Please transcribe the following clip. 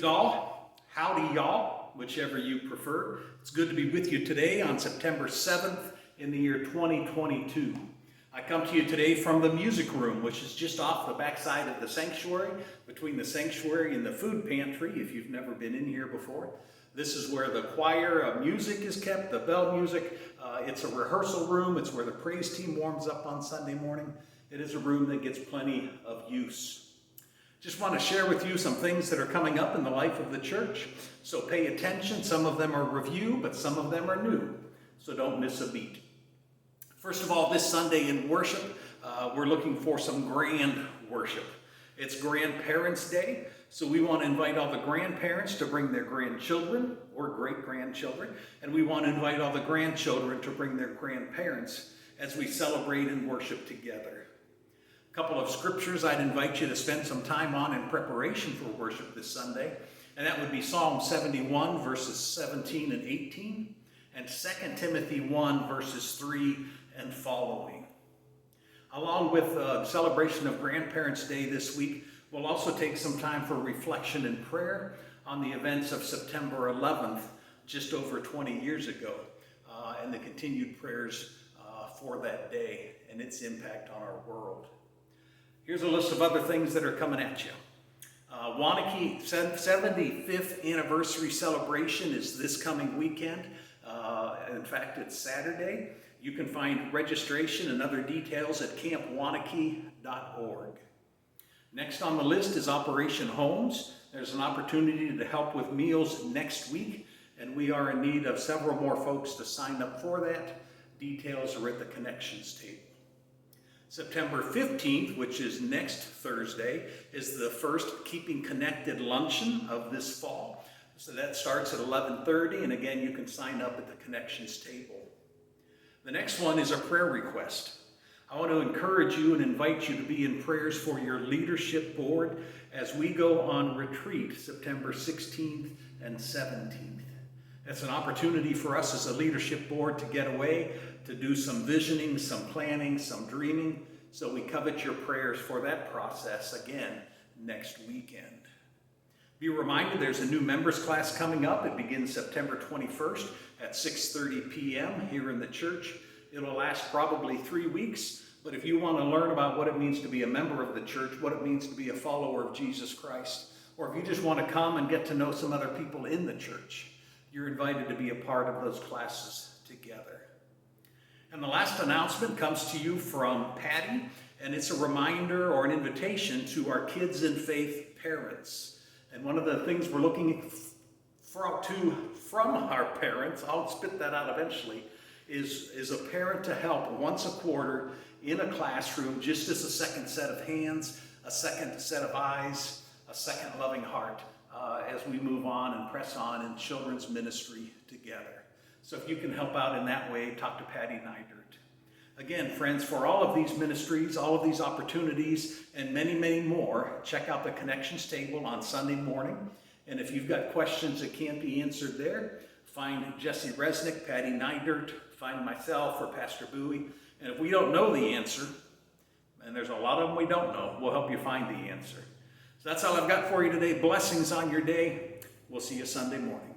All, howdy y'all, whichever you prefer. It's good to be with you today on September 7th in the year 2022. I come to you today from the music room, which is just off the backside of the sanctuary, between the sanctuary and the food pantry, if you've never been in here before. This is where the choir music is kept, the bell music. It's a rehearsal room. It's where the praise team warms up on Sunday morning. It is a room that gets plenty of use. Just want to share with you some things that are coming up in the life of the church. So pay attention. Some of them are review, but some of them are new. So don't miss a beat. First of all, this Sunday in worship, we're looking for some grand worship. It's Grandparents' Day, so we want to invite all the grandparents to bring their grandchildren or great-grandchildren, and we want to invite all the grandchildren to bring their grandparents as we celebrate and worship together. A couple of scriptures I'd invite you to spend some time on in preparation for worship this Sunday, and that would be Psalm 71, verses 17 and 18, and 2 Timothy 1, verses 3 and following. Along with the celebration of Grandparents' Day this week, we'll also take some time for reflection and prayer on the events of September 11th, just over 20 years ago, and the continued prayers for that day and its impact on our world. Here's a list of other things that are coming at you. Wanakee 75th anniversary celebration is this coming weekend. In fact, it's Saturday. You can find registration and other details at campwanakee.org. Next on the list is Operation Homes. There's an opportunity to help with meals next week, and we are in need of several more folks to sign up for that. Details are at the connections table. September 15th, which is next Thursday, is the first Keeping Connected luncheon of this fall. So that starts at 11:30, and again, you can sign up at the connections table. The next one is a prayer request. I want to encourage you and invite you to be in prayers for your leadership board as we go on retreat September 16th and 17th. It's an opportunity for us as a leadership board to get away, to do some visioning, some planning, some dreaming. So we covet your prayers for that process again next weekend. Be reminded there's a new members class coming up. It begins September 21st at 6:30 p.m. here in the church. It'll last probably 3 weeks, but if you want to learn about what it means to be a member of the church, what it means to be a follower of Jesus Christ, or if you just want to come and get to know some other people in the church, you're invited to be a part of those classes together. And the last announcement comes to you from Patty, and it's a reminder or an invitation to our Kids in Faith parents. And one of the things we're looking from our parents, I'll spit that out eventually, is a parent to help once a quarter in a classroom, just as a second set of hands, a second set of eyes, a second loving heart, as we move on and press on in children's ministry together. So if you can help out in that way, talk to Patty Neidert. Again, friends, for all of these ministries, all of these opportunities, and many, many more, check out the connections table on Sunday morning. And if you've got questions that can't be answered there, find Jesse Resnick, Patty Neidert, find myself or Pastor Bowie. And if we don't know the answer, and there's a lot of them we don't know, we'll help you find the answer. So that's all I've got for you today. Blessings on your day. We'll see you Sunday morning.